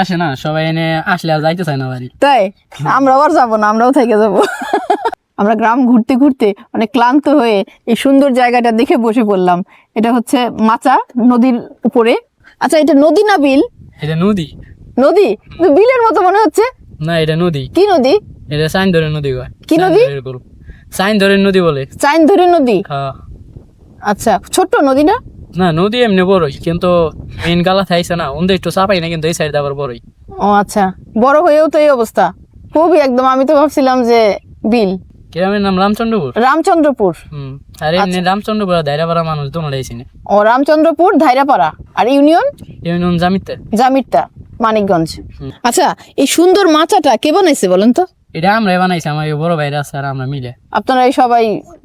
আসে না সবাই এনে আসলে আর যাইতে চায় না বাড়ি। তাই আমরা আবার যাবো না, আমরাও থেকে যাব। আমরা গ্রাম ঘুরতে ঘুরতে অনেক ক্লান্ত হয়ে এই সুন্দর জায়গাটা দেখে বসে পড়লাম। এটা হচ্ছে মাচা নদীর উপরে। আচ্ছা, এটা নদী না বিল? এটা নদী। নদী? বিলের মতো মনে হচ্ছে। না, এটা নদী। কি নদী? এটা সাইনধরের নদী। কি নদী? সাইনধরের নদী বলে। চাইনধরের নদী? হ্যাঁ। আচ্ছা, ছোট্ট নদী না? না, নদী এমনি বড়ই, কিন্তু মেইন গালা থাইছে না, ওদের একটু চাপাই না, কিন্তু এই সাইড আবার বড়ই। ও আচ্ছা, বড় হয়েও তো এই অবস্থা। খুবই একদম, আমি তো ভাবছিলাম যে বিল। গ্রামের নাম রামচন্দ্রপুর। রামচন্দ্রপুর। আর এমনি রামচন্দ্রপুর আর দায়রাপাড়া মানুষ দোনোটাই চিনে। ও, রামচন্দ্রপুর, ধাইরাপাড়া। আর ইউনিয়ন? ইউনিয়ন জামিতে। জামিরটা, মানিকগঞ্জ। আচ্ছা, এই সুন্দর মাচাটা কে বানাইছে বলেন তো? এটা আমরা বানাইছি, আমার এই বড় ভাইরা আছে আর আমরা মিলে। আপনারা এই সবাই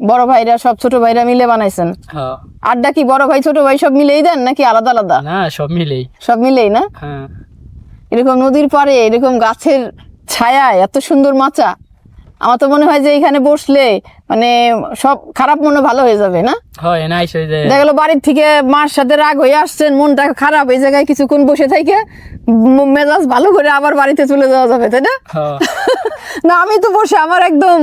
বড় ভাইরা, সব ছোট ভাইরা মিলে বানাইছেন? হ্যাঁ। আড্ডা কি বড় ভাই ছোট ভাই সব মিলেই দেন নাকি আলাদা আলাদা? না, সব মিলেই। সব মিলেই না? হ্যাঁ। এরকম নদীর পাড়ে এরকম গাছের ছায়ায় এত সুন্দর মাচা, আমার তো মনে হয় যে এখানে বসলে মানে সব খারাপ মনে ভালো হয়ে যাবে না? হয় নাইস হয়ে যায়। দেখা গেলো বাড়ির থেকে মার সাথে রাগ হয়ে আসছেন, মনটা খারাপ, এই জায়গায় কিছুক্ষণ বসে থেকে মেজাজ ভালো করে আবার বাড়িতে চলে যাওয়া যাবে, তাই না? হ্যাঁ। না, আমি তো বসে আমার একদম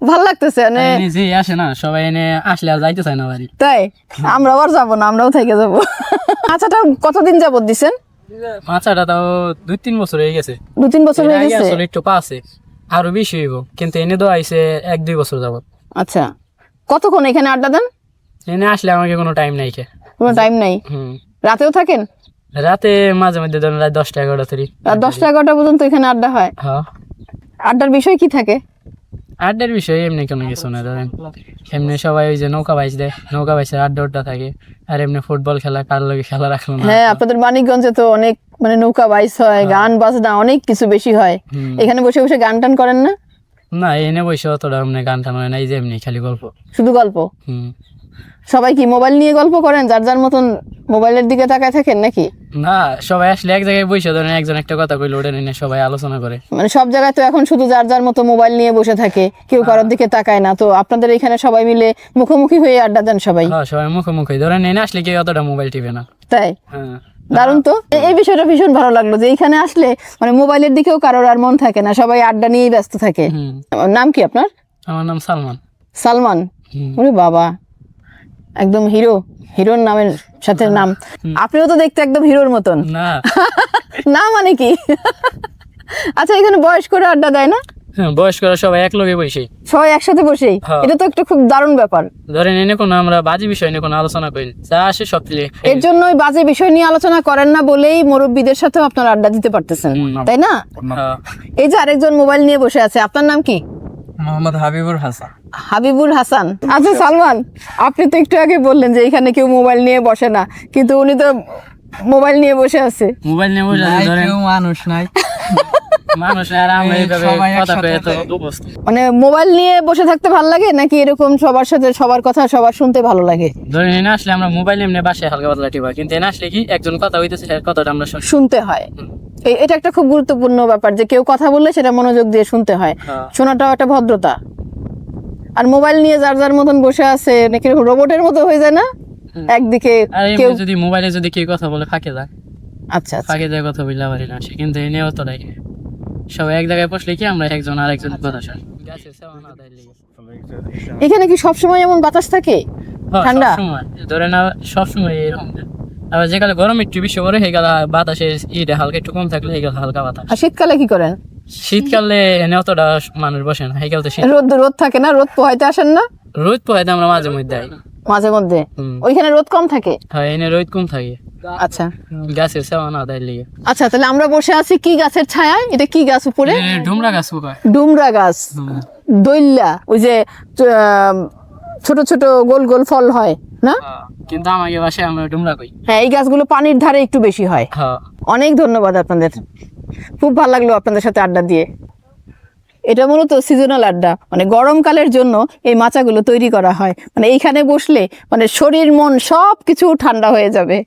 ভালো লাগতেছে। মানে নিজেই আসে না সবাই এনে আসলে আর যাইতে চায় না বাড়ি। তাই আমরা আবার যাবো না, আমরাও থেকে যাবো। আচ্ছাটা কতদিন যাবত দিছেন? মাছাটা তাও 2-3 বছর হয়ে গেছে। 2-3 বছর হয়ে গেছে? আসলে একটু পাশে আরো বেশি হইব, কিন্তু এনে তো আইসে 1-2 বছর যাবত। আচ্ছা, কতক্ষণ এখানে আড্ডা দেন? এনে আসলে আমাকে কোনো টাইম নাই। কোনো টাইম নাই? রাতেও থাকেন? রাতে মাঝে মধ্যে ধরেন রাত 10টা-11টা থেকে। রাত 10টা-11টা পর্যন্ত এখানে আড্ডা হয়? হ্যাঁ। আড্ডার বিষয় কি থাকে? আড্ডার বিষয় এমনি কোনো কিছু না, ধরেন এমনি সবাই ওই যে নৌকা বাইচ দেয়, নৌকা বাইচের আড্ডা থাকে। আর এমনি ফুটবল খেলা, কার লগে খেলা রাখলো না। হ্যাঁ, আপনাদের মানিকগঞ্জে তো অনেক মানে নৌকা বাইচ হয়, গান বাজনা অনেক কিছু বেশি হয়। এখানে বসে বসে গান টান করেন না? না, এনে বসে অতটা এমনি গান টান হয় না, এই যে এমনি খালি গল্প। শুধু গল্প? সবাই কি মোবাইল নিয়ে গল্প করেন, যার যার মতন মোবাইলের দিকে তাকায় থাকেন নাকি? না, সবাই আসলে এক জায়গায় বসে ধরেন একজন একটা কথা কইলে ওটা নিয়ে সবাই আলোচনা করে। মানে সব জায়গায় তো এখন শুধু যার যার মতো মোবাইল নিয়ে বসে থাকে, কেউ কারোর দিকে তাকায় না। তো আপনাদের এখানে সবাই মিলে মুখোমুখি হয়ে আড্ডা দেন সবাই? হ্যাঁ, সবাই মুখোমুখি, ধরেন এনে আসলে কেউ অতটা মোবাইল টিপে না। তাই? হ্যাঁ। দারুণ তো, এই বিষয়টা ভীষণ ভালো লাগলো যে এইখানে আসলে মানে মোবাইলের দিকেও কারোর আর মন থাকে না, সবাই আড্ডা নিয়েই ব্যস্ত থাকে। নাম কি আপনার? আমার নাম সালমান। সালমান? ওরে বাবা, একদম হিরো, হিরোর নামের সাথে নাম। আপনিও তো দেখতে একদম হিরোর মতন। না। না মানে কি? আচ্ছা, এখানে বয়স্করা আড্ডা দেয় না? বয়স্করা সবাই এক লগে বসে, সবাই একসাথে বসেই? এটা তো একটা খুব দারুণ ব্যাপার। ধরেন এনে কোনো আমরা বাজে বিষয় নিয়ে কোনো আলোচনা করি, যা আসে সব প্লে। এর জন্য ওই বাজে বিষয় নিয়ে আলোচনা করেন না বলেই মুরব্বীদের সাথেও আপনারা আড্ডা দিতে পারতেছেন, তাই না? এই যে আরেকজন মোবাইল নিয়ে বসে আছে, আপনার নাম কি? মোহাম্মদ হাবিবুর হাসান। হাবিবুল হাসান। আচ্ছা সালমান, আপনি তো একটু আগে বললেন যে এখানে কেউ মোবাইল নিয়ে বসে না, কিন্তু উনি তো মোবাইল নিয়ে বসে আছে। মোবাইল নিয়ে বসে আছে, ধরেন মানুষ নাই। মানুষ আর আমরা এইভাবে কথা কয়ে তো উপস্থিত। মানে মোবাইল নিয়ে বসে থাকতে ভালো লাগে নাকি এরকম সবার সাথে সবার কথা সবার শুনতে ভালো লাগে? ধরেন এনে আসলে আমরা মোবাইল এমনি বাসায় হালকা পাতলা টিপা, কিন্তু এনে আসলে কি একজন কথা হইতেছে কথাটা আমরা শুনতে হয়। এটা একটা খুব গুরুত্বপূর্ণ ব্যাপার যে কেউ কথা বললে সেটা মনোযোগ দিয়ে শুনতে হয়। শোনাটাও একটা ভদ্রতা। আর মোবাইল নিয়ে যার যার মতন বসে আছে নাকি রোবটের মতো হয়ে যায় না একদিকে? কেউ যদি মোবাইলে যদি কেউ কথা বলে ফাঁকে যায়। আচ্ছা, ফাঁকে যায় কথা বললে পারি না সে, কিন্তু এনে অতটাই সবাই এক জায়গায় বসলে কি আমরা একজন আর একজন কথা শুনি। এখানে কি সবসময় এমন বাতাস থাকে ঠান্ডা? ধরেন সবসময় এরকম। আবার যেকালে গরম একটু বেশি করে হয়ে গেল বাতাসে ইটা হালকা একটু কম থাকলে হয়ে গেল হালকা বাতাস। আর শীতকালে কি করেন? শীতকালে এনে অতটা মানুষ বসে না, হয়ে গেল তো রোদ থাকে না? রোদ পোহাইতে আসেন না? রোদ পোহাইতে আমরা মাঝে মধ্যে মাঝে মধ্যে। ওইখানে রোদ কম থাকে? হ্যাঁ, এনে রোদ কম থাকে। আচ্ছা, গাছের ছায়া না দেয় লেগে। আচ্ছা, তাহলে আমরা বসে আছি কি গাছের ছায়ায়? এটা কি গাছ উপরে? ডুমরা গাছ। ডুমরা গাছ। দইল্লা, ওই যে ছোট ছোট গোল গোল ফল হয় না? কিন্তু আমাকে বাসায় আমরা ডুমরা কই। হ্যাঁ, এই গাছগুলো পানির ধারে একটু বেশি হয়। অনেক ধন্যবাদ আপনাদের, খুব ভালো লাগলো আপনাদের সাথে আড্ডা দিয়ে। এটা মূলত সিজনাল আড্ডা, মানে গরমকালের জন্য এই মাচাগুলো তৈরি করা হয়। মানে এইখানে বসলে মানে শরীর মন সব কিছু ঠান্ডা হয়ে যাবে।